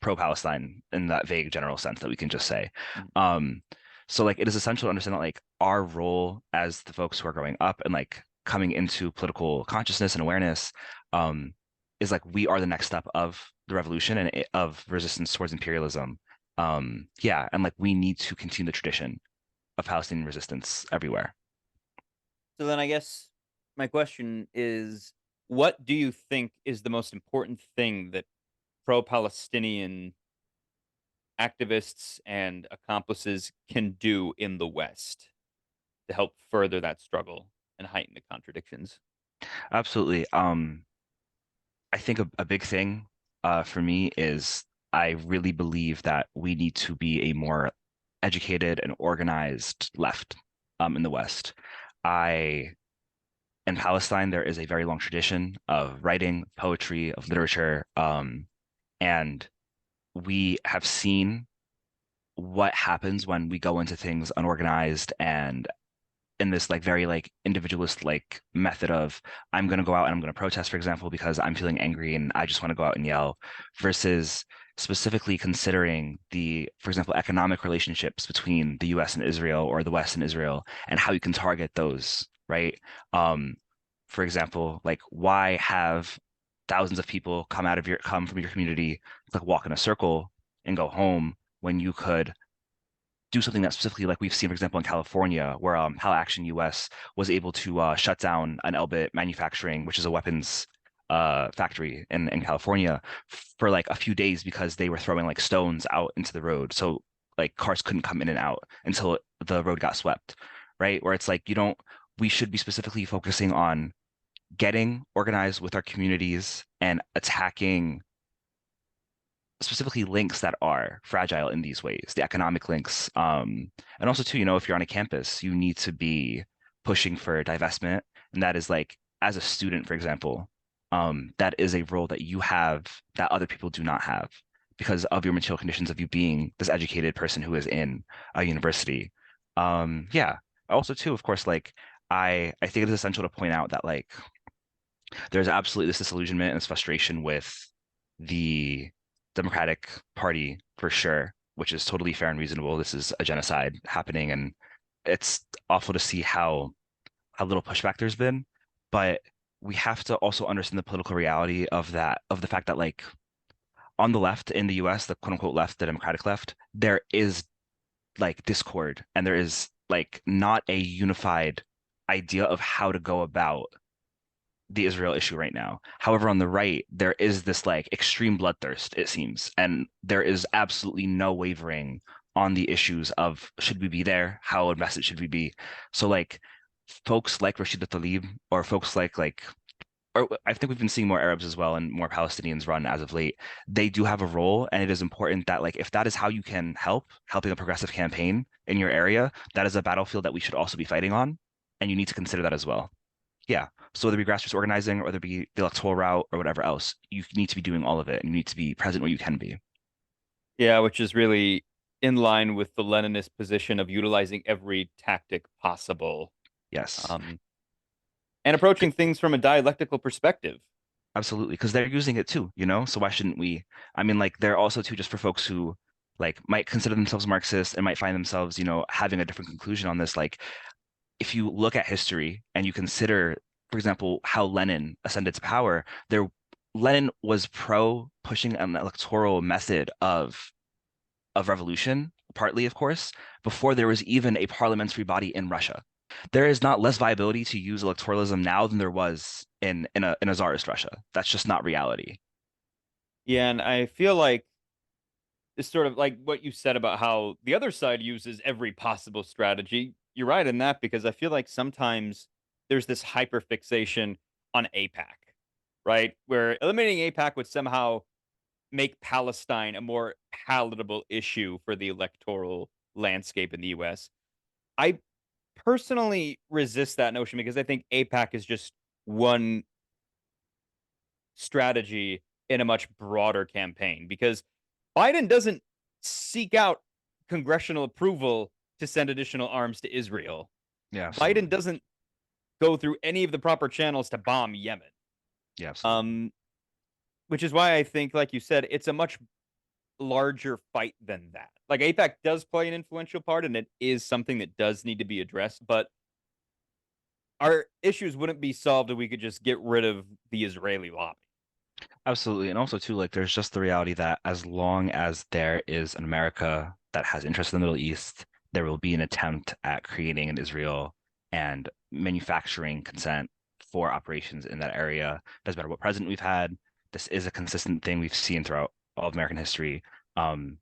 pro-Palestine in that vague general sense that we can just say. Mhm. Um, so like it is essential to understand that like our role as the folks who are growing up and like coming into political consciousness and awareness, um, is like we are the next step of the revolution and of resistance towards imperialism. Yeah, and like we need to continue the tradition of Palestinian resistance everywhere. So then I guess my question is, what do you think is the most important thing that pro-Palestinian activists and accomplices can do in the West to help further that struggle and heighten the contradictions? Absolutely. I think a big thing for me is I really believe that we need to be a more educated and organized left in the West. I In Palestine, there is a very long tradition of writing, poetry, of literature, and we have seen what happens when we go into things unorganized and in this like very like individualist like method of I'm going to go out and I'm going to protest, for example, because I'm feeling angry and I just want to go out and yell, versus specifically considering for example, economic relationships between the US and Israel or the West and Israel and how you can target those, right? Um, for example, like why have thousands of people come from your community, like walk in a circle and go home when you could do something that specifically, like we've seen, for example, in California, where Pal Action US was able to shut down an Elbit Manufacturing, which is a weapons factory in California, for like a few days because they were throwing like stones out into the road. So like cars couldn't come in and out until the road got swept, right? Where it's like, we should be specifically focusing on getting organized with our communities and attacking specifically links that are fragile in these ways, the economic links. And also too, if you're on a campus, you need to be pushing for divestment. And that is like, as a student, for example, that is a role that you have that other people do not have because of your material conditions of you being this educated person who is in a university. Yeah. Also too, of course, like I think it is essential to point out that like there's absolutely this disillusionment and this frustration with the Democratic Party for sure, which is totally fair and reasonable. This is a genocide happening, and it's awful to see how little pushback there's been. But we have to also understand the political reality of the fact that like on the left in the US, the quote unquote left, the Democratic left, there is like discord and there is like not a unified idea of how to go about the Israel issue right now. However, on the right, there is this like extreme bloodthirst, it seems, and there is absolutely no wavering on the issues of should we be there, how invested should we be. So like folks like Rashida Tlaib or folks like or I think we've been seeing more Arabs as well and more Palestinians run as of late. They do have a role, and it is important that like if that is how you can helping a progressive campaign in your area, that is a battlefield that we should also be fighting on, and you need to consider that as well. Yeah. So whether it be grassroots organizing or whether it be the electoral route or whatever else, you need to be doing all of it, and you need to be present where you can be. Yeah, which is really in line with the Leninist position of utilizing every tactic possible, Yes. um, and approaching things from a dialectical perspective. Absolutely, because they're using it too, you know? So why shouldn't we? I mean, like they're also too just for folks who like might consider themselves Marxist and might find themselves, having a different conclusion on this. Like if you look at history and you consider, for example, how Lenin ascended to power, Lenin was pro pushing an electoral method of revolution, partly, of course, before there was even a parliamentary body in Russia. There is not less viability to use electoralism now than there was in a czarist Russia. That's just not reality. Yeah, and I feel like it's sort of like what you said about how the other side uses every possible strategy. You're right in that because I feel like sometimes there's this hyperfixation on APAC, right? Where eliminating APAC would somehow make Palestine a more palatable issue for the electoral landscape in the US. I personally resist that notion because I think APAC is just one strategy in a much broader campaign because Biden doesn't seek out congressional approval to send additional arms to Israel. Yeah, Biden absolutely. doesn't go through any of the proper channels to bomb Yemen. Yeah, absolutely. Um, which is why I think, like you said, it's a much larger fight than that. Like APAC does play an influential part, and it is something that does need to be addressed. But our issues wouldn't be solved if we could just get rid of the Israeli lobby. Absolutely. And also too, like there's just the reality that as long as there is an America that has interest in the Middle East, there will be an attempt at creating an Israel and manufacturing consent for operations in that area. Doesn't matter what president we've had. This is a consistent thing we've seen throughout all of American history. Um,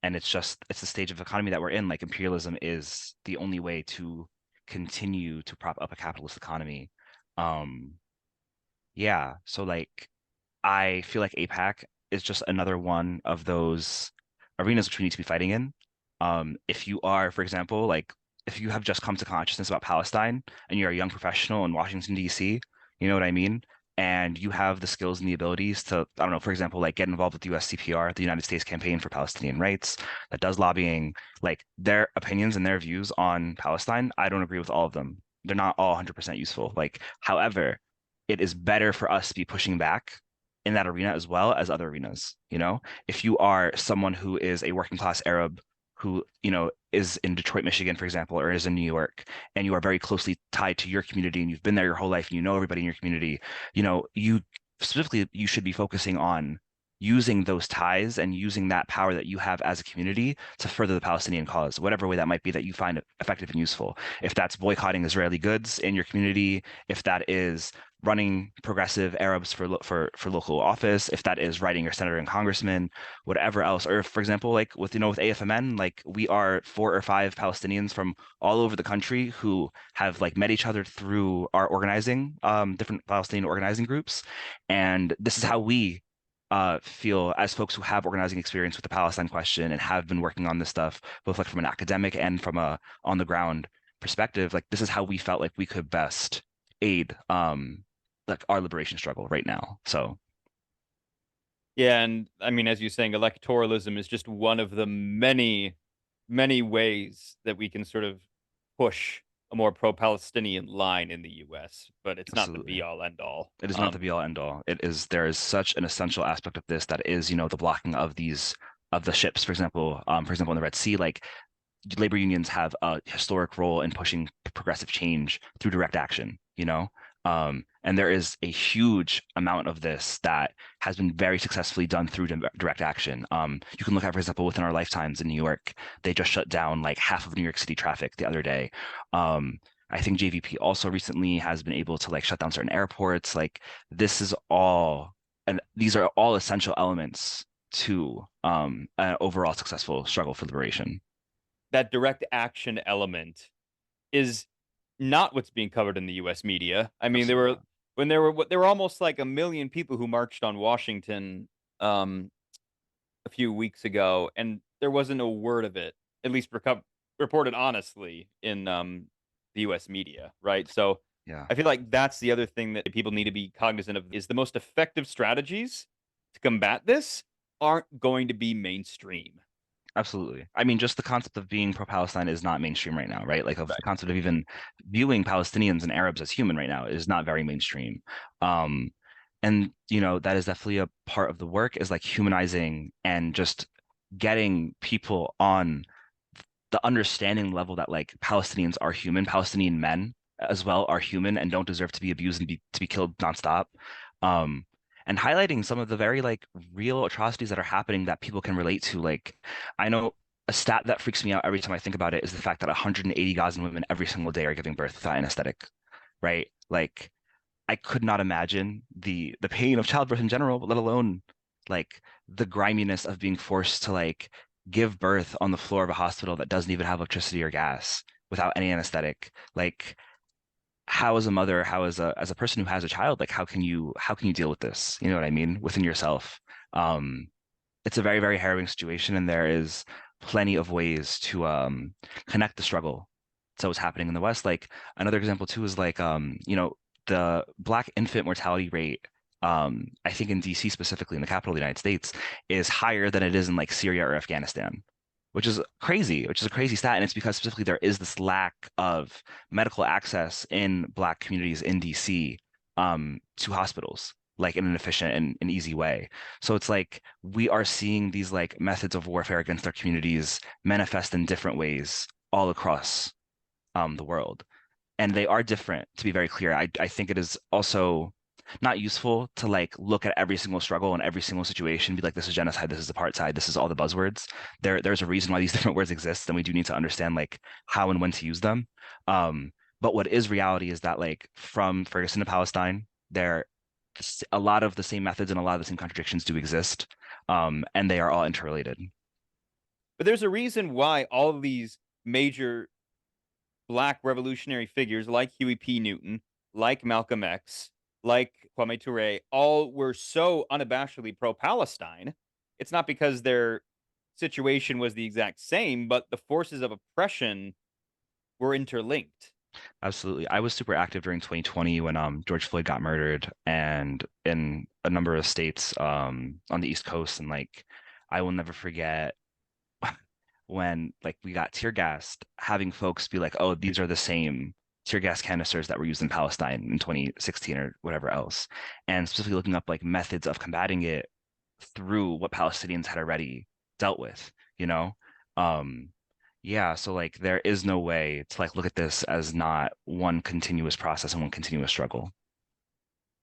and it's the stage of economy that we're in. Like imperialism is the only way to continue to prop up a capitalist economy. Um, yeah. So like I feel like APAC is just another one of those arenas which we need to be fighting in. If you are, for example, like if you have just come to consciousness about Palestine and you're a young professional in Washington, D.C., you know what I mean? And you have the skills and the abilities to, I don't know, for example, like get involved with the USCPR, the United States Campaign for Palestinian Rights, that does lobbying, like their opinions and their views on Palestine, I don't agree with all of them. They're not all 100% useful. Like, however, it is better for us to be pushing back in that arena as well as other arenas. If you are someone who is a working class Arab who, is in Detroit, Michigan, for example, or is in New York, and you are very closely tied to your community and you've been there your whole life and you know everybody in your community, you specifically you should be focusing on using those ties and using that power that you have as a community to further the Palestinian cause, whatever way that might be that you find effective and useful. If that's boycotting Israeli goods in your community, if that is running progressive Arabs for local office, if that is writing your senator and congressman, whatever else, or if, for example, like with AFMN, like we are 4 or 5 Palestinians from all over the country who have like met each other through our organizing, different Palestinian organizing groups, and this is how we feel as folks who have organizing experience with the Palestine question and have been working on this stuff, both like from an academic and from a on the ground perspective. Like this is how we felt like we could best aid like our liberation struggle right now. So Yeah, and I mean, as you're saying, electoralism is just one of the many, many ways that we can sort of push a more pro-Palestinian line in the U.S., but it's not the absolutely. be all end all. It is not the be all end all. There is such an essential aspect of this that is, the blocking of the ships, for example, in the Red Sea, like labor unions have a historic role in pushing progressive change through direct action, and there is a huge amount of this that has been very successfully done through direct action. You can look at, for example, within our lifetimes in New York, they just shut down like half of New York City traffic the other day. I think JVP also recently has been able to like shut down certain airports. Like this is all, and these are all essential elements to an overall successful struggle for liberation. That direct action element is not what's being covered in the US media. I mean, Absolutely not. there were almost like a million people who marched on Washington um a few weeks ago, and there wasn't a word of it, at least reported honestly in the US media, right? So Yeah. I feel like that's the other thing that people need to be cognizant of is the most effective strategies to combat this aren't going to be mainstream. Absolutely. I mean, just the concept of being pro-Palestine is not mainstream right now, right? Like of the Right. concept of even viewing Palestinians and Arabs as human right now is not very mainstream. Um, and you know, that is definitely a part of the work is like humanizing and just getting people on the understanding level that like Palestinians are human, Palestinian men as well are human and don't deserve to be abused and to be killed nonstop. Um, and highlighting some of the very like real atrocities that are happening that people can relate to. Like, I know a stat that freaks me out every time I think about it is the fact that 180 Gazan women every single day are giving birth without anesthetic, right? Like, I could not imagine the pain of childbirth in general, let alone like the griminess of being forced to like give birth on the floor of a hospital that doesn't even have electricity or gas without any anesthetic. Like, how as a mother, how as a person who has a child, like how can you deal with this? You know what I mean? Within yourself. Um, it's a very, very harrowing situation, and there is plenty of ways to connect the struggle to what's happening in the West. Like another example too is like you know, the Black infant mortality rate, I think in DC specifically in the capital of the United States, is higher than it is in like Syria or Afghanistan, which is crazy, which is a crazy stat. And it's because specifically there is this lack of medical access in Black communities in DC to hospitals, like in an efficient and an easy way. So it's like we are seeing these like methods of warfare against our communities manifest in different ways all across the world. And they are different, to be very clear. I think it is also not useful to like look at every single struggle and every single situation, be like, this is genocide, this is apartheid, this is all the buzzwords. There's a reason why these different words exist, and we do need to understand like how and when to use them. But what is reality is that like from Ferguson to Palestine, there a lot of the same methods and a lot of the same contradictions do exist, and they are all interrelated. But there's a reason why all of these major black revolutionary figures like Huey P. Newton, like Malcolm X, like Kwame Ture, all were so unabashedly pro Palestine. It's not because their situation was the exact same, but the forces of oppression were interlinked. Absolutely. I was super active during 2020 when George Floyd got murdered and in a number of states on the East Coast, and like I will never forget when like we got tear gassed, having folks be like, "Oh, these are the same tear gas canisters that were used in Palestine in 2016 or whatever else," and specifically looking up like methods of combating it through what Palestinians had already dealt with, you know? Um, yeah, so like there is no way to like look at this as not one continuous process and one continuous struggle.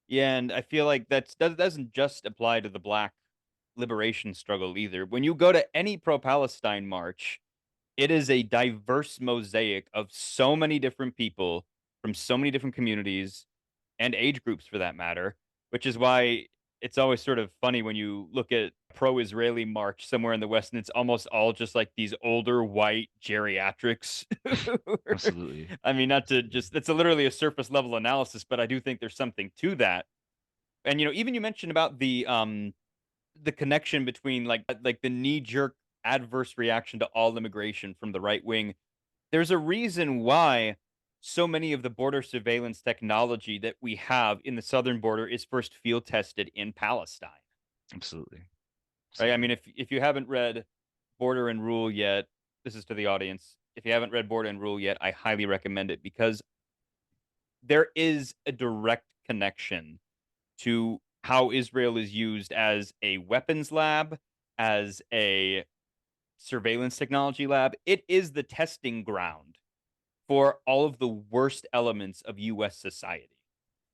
Yeah, and I feel like that doesn't just apply to the black liberation struggle either. When you go to any pro Palestine march, it is a diverse mosaic of so many different people from so many different communities and age groups for that matter, which is why it's always sort of funny when you look at pro-Israeli march somewhere in the West and it's almost all just like these older white geriatrics. Absolutely. I mean, not to Absolutely. just that's a literally a surface level analysis, but I do think there's something to that. And even you mentioned about the connection between like the knee jerk adverse reaction to all immigration from the right wing. There's a reason why so many of the border surveillance technology that we have in the southern border is first field tested in Palestine, Absolutely. right? I Absolutely. mean, if you haven't read Border and Rule yet, this is to the audience. If you haven't read Border and Rule yet, I highly recommend it because there is a direct connection to how Israel is used as a weapons lab, as a surveillance technology lab. It is the testing ground for all of the worst elements of US society.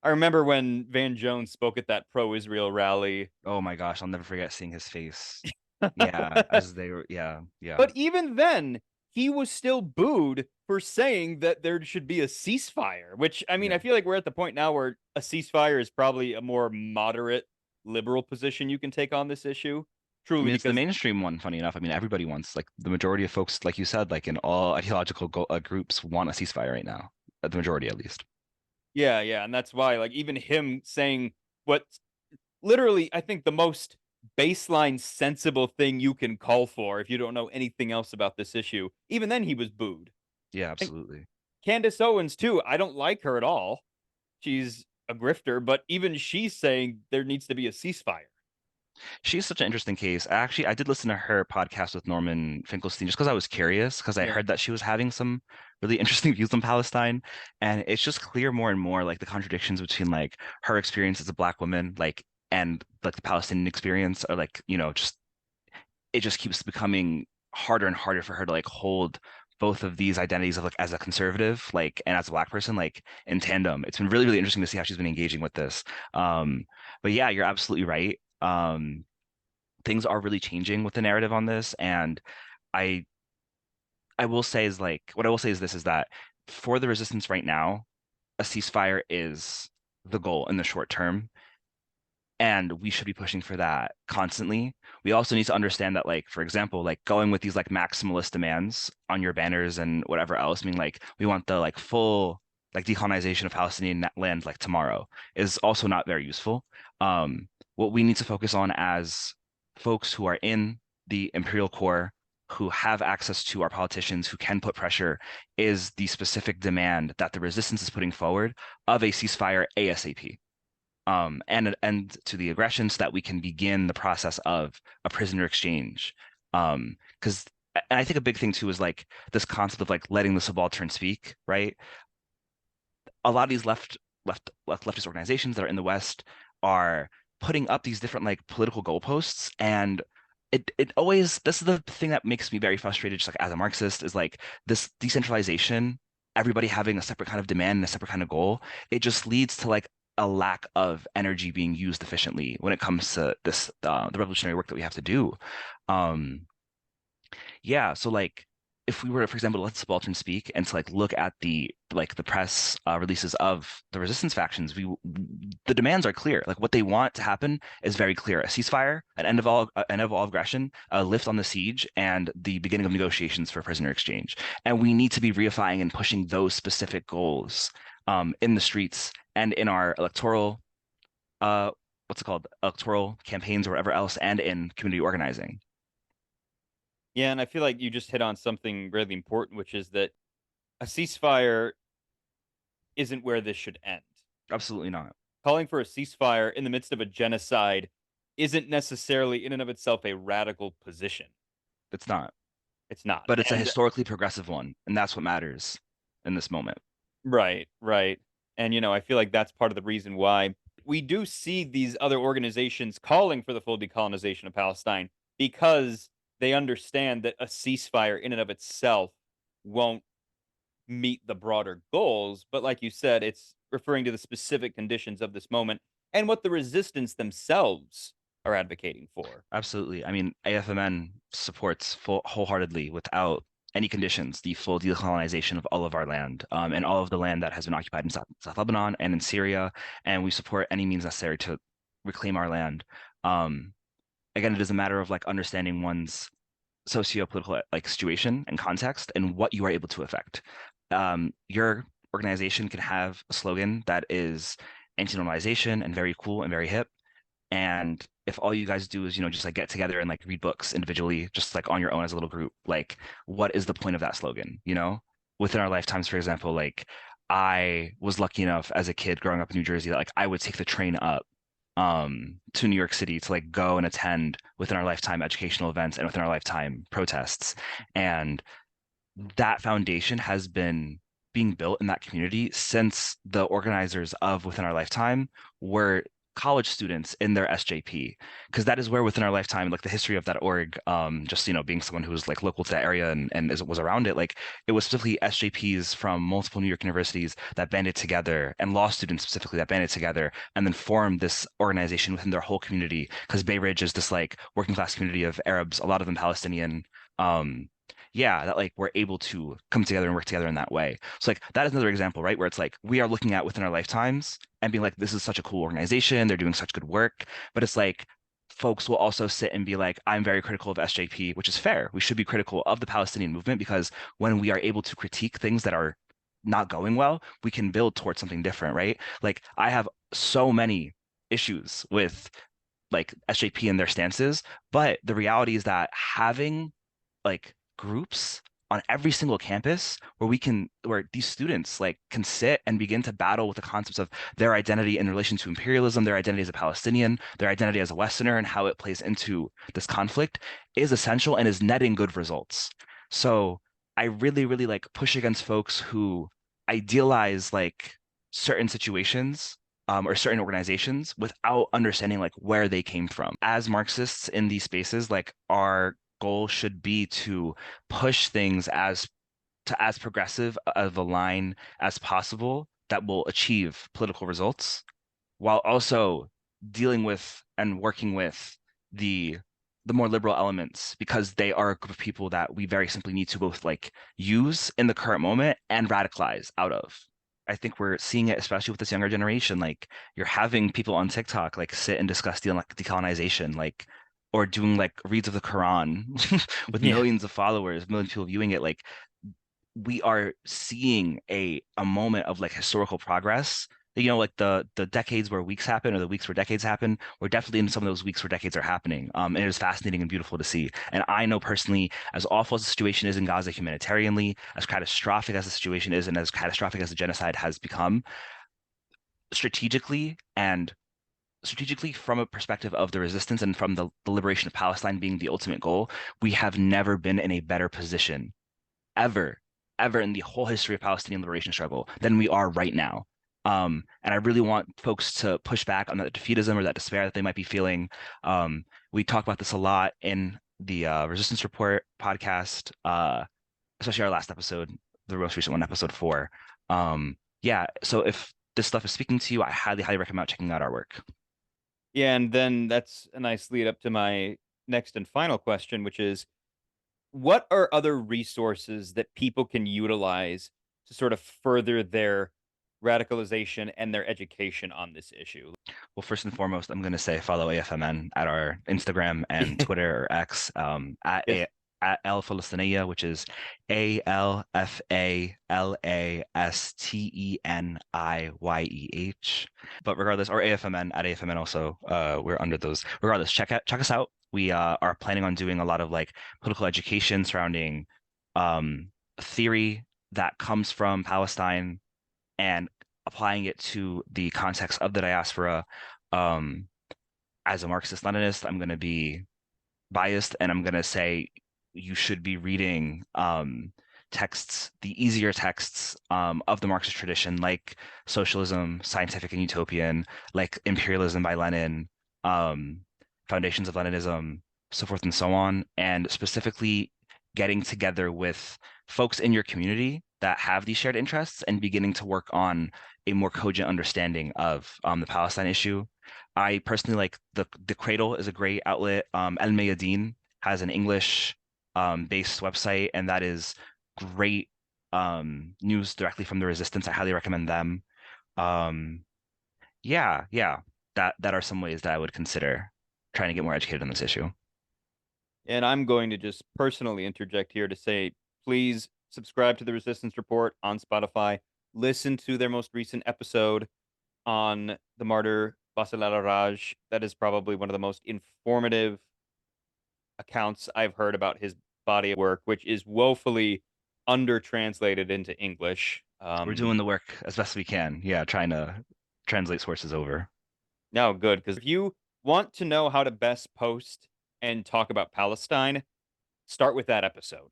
I remember when Van Jones spoke at that pro Israel rally. Oh my gosh, I'll never forget seeing his face. Yeah, But as they were, yeah, yeah, even then, he was still booed for saying that there should be a ceasefire, which, I mean, Yeah. I feel like we're at the point now where a ceasefire is probably a more moderate liberal position you can take on this issue. I Truly, mean, it's the because mainstream one, funny enough. I mean, everybody wants, like, the majority of folks, like you said, like in all ideological groups want a ceasefire right now. The majority, at least. yeah, yeah, and that's why, like, even him saying what literally I think the most baseline sensible thing you can call for if you don't know anything else about this issue, even then he was booed. Yeah, And absolutely. Candace Owens too, I don't like her at all. She's a grifter, but even she's saying there needs to be a ceasefire. She's such an interesting case. I did listen to her podcast with Norman Finkelstein just because I was curious, because I Yeah. heard that she was having some really interesting views on Palestine. And it's just clear more and more like the contradictions between like her experience as a Black woman, like, and like the Palestinian experience are like, just it just keeps becoming harder and harder for her to like hold both of these identities of like as a conservative, like, and as a Black person, like in tandem. It's been really, really interesting to see how she's been engaging with this. Um, but yeah, you're absolutely right. Things are really changing with the narrative on this, and I I will say is like what I will say is this is that for the resistance right now, a ceasefire is the goal in the short term, and we should be pushing for that constantly. We also need to understand that, like, for example, like going with these like maximalist demands on your banners and whatever else, I mean, like we want the like full like decolonization of Palestinian land like tomorrow is also not very useful. What we need to focus on as folks who are in the imperial core, who have access to our politicians, who can put pressure, is the specific demand that the resistance is putting forward of a ceasefire ASAP, and an end to the aggression so that we can begin the process of a prisoner exchange. Because and I think a big thing too is like this concept of like letting the subaltern speak, right? A lot of these leftist organizations that are in the West are putting up these different like political goalposts, and it always, this is the thing that makes me very frustrated, just like as a Marxist, is like this decentralization, everybody having a separate kind of demand and a separate kind of goal. It just leads to like a lack of energy being used efficiently when it comes to this the revolutionary work that we have to do. Um, yeah, so like if we were, for example, to let the subaltern speak and to like look at the press releases of the resistance factions, the demands are clear. Like what they want to happen is very clear: a ceasefire, an end of all aggression, a lift on the siege, and the beginning of negotiations for prisoner exchange. And we need to be reifying and pushing those specific goals in the streets and in our electoral uh what's it called, electoral campaigns or whatever else, and in community organizing. Yeah, and I feel like you just hit on something really important, which is that a ceasefire isn't where this should end. Absolutely not. Calling for a ceasefire in the midst of a genocide isn't necessarily in and of itself a radical position. It's not. It's not. But it's a And historically progressive one, and that's what matters in this moment. right, right. And I feel like that's part of the reason why we do see these other organizations calling for the full decolonization of Palestine, because they understand that a ceasefire in and of itself won't meet the broader goals. But like you said, it's referring to the specific conditions of this moment and what the resistance themselves are advocating for. Absolutely. I mean, AFMN supports wholeheartedly, without any conditions, the full decolonization of all of our land, and all of the land that has been occupied in South Lebanon and in Syria. And we support any means necessary to reclaim our land. Um, Again, it is a matter of like understanding one's socio-political like situation and context and what you are able to affect. Your organization can have a slogan that is anti-normalization and very cool and very hip. And if all you guys do is, just like get together and like read books individually, just like on your own as a little group, like what is the point of that slogan? Within our lifetimes, for example, like I was lucky enough as a kid growing up in New Jersey that like I would take the train up to New York City to like go and attend within our lifetime educational events and within our lifetime protests. And that foundation has been being built in that community since the organizers of Within Our Lifetime were college students in their SJP, because that is where Within Our Lifetime, like the history of that org, just being someone who was like local to that area and was around it, like it was specifically SJPs from multiple New York universities that banded together, and law students specifically that banded together and then formed this organization within their whole community, because Bay Ridge is this like working class community of Arabs, a lot of them Palestinian. um yeah, that like we're able to come together and work together in that way. So like that is another example, right? Where it's like we are looking at within our lifetimes and being like, this is such a cool organization, they're doing such good work. But it's like folks will also sit and be like, I'm very critical of SJP, which is fair. We should be critical of the Palestinian movement because when we are able to critique things that are not going well, we can build towards something different, right? Like I have so many issues with like SJP and their stances, but the reality is that having like groups on every single campus where these students like can sit and begin to battle with the concepts of their identity in relation to imperialism, their identity as a Palestinian, their identity as a Westerner, and how it plays into this conflict is essential and is netting good results. So I really, really like push against folks who idealize like certain situations or certain organizations without understanding like where they came from. As Marxists in these spaces, like our goal should be to push things as progressive of a line as possible that will achieve political results while also dealing with and working with the the more liberal elements because they are a group of people that we very simply need to both like use in the current moment and radicalize out of. I think we're seeing it especially with this younger generation. Like you're having people on TikTok like sit and discuss decolonization, like or doing like reads of the Quran with Yeah. millions of followers, millions of people viewing it. Like we are seeing a moment of like historical progress. You know, like the decades where weeks happen or the weeks where decades happen. We're definitely in some of those weeks where decades are happening. And it is fascinating and beautiful to see. And I know personally, as awful as the situation is in Gaza humanitarianly, as catastrophic as the situation is, and as catastrophic as the genocide has become, strategically and strategically from a perspective of the resistance and from the liberation of Palestine being the ultimate goal, we have never been in a better position ever, ever in the whole history of Palestinian liberation struggle than we are right now. And I really want folks to push back on that defeatism or that despair that they might be feeling. We talk about this a lot in the Resistance Report podcast, especially our last episode, the most recent one, episode 4. Yeah, so if this stuff is speaking to you, I highly, highly recommend checking out our work. Yeah, and then that's a nice lead up to my next and final question, which is what are other resources that people can utilize to sort of further their radicalization and their education on this issue? Well, first and foremost, I'm going to say follow AFMN at our Instagram and Twitter or X Yes. at El Falasteniyeh, which is ALFALASTENIYEH. But regardless, or AFMN at AFMN also, we're under those. Regardless, check us out. We are planning on doing a lot of like political education surrounding theory that comes from Palestine and applying it to the context of the diaspora. Um, as a Marxist Leninist, I'm going to be biased and I'm going to say you should be reading texts, the easier texts of the Marxist tradition, like Socialism, Scientific and Utopian, like Imperialism by Lenin, um, Foundations of Leninism, so forth and so on, and specifically getting together with folks in your community that have these shared interests and beginning to work on a more cogent understanding of the Palestine issue. I personally like the Cradle is a great outlet. El Mayadeen has an English based website, and that is great news directly from the resistance. I highly recommend them. Um, yeah, that are some ways that I would consider trying to get more educated on this issue. And I'm going to just personally interject here to say, please subscribe to the Resistance Report on Spotify. Listen to their most recent episode on the martyr Basil al-Raj. That is probably one of the most informative accounts I've heard about his body of work, which is woefully under translated into English. We're doing the work as best we can. Yeah, trying to translate sources over. Now, good, because if you want to know how to best post and talk about Palestine, start with that episode.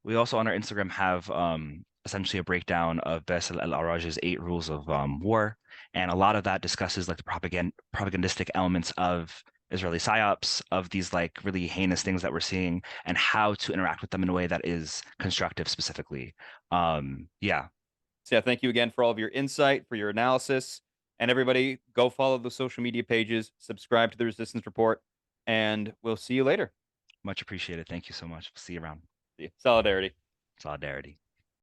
We also on our Instagram have essentially a breakdown of Bassel al-Arraj's 8 rules of war, and a lot of that discusses like the propagandistic elements of Israeli psyops, of these like really heinous things that we're seeing, and how to interact with them in a way that is constructive specifically. Yeah, So, yeah, thank you again for all of your insight, for your analysis. And everybody, go follow the social media pages, subscribe to the Resistance Report, and we'll see you later. much appreciated. Thank you so much. See you around. Solidarity. Solidarity.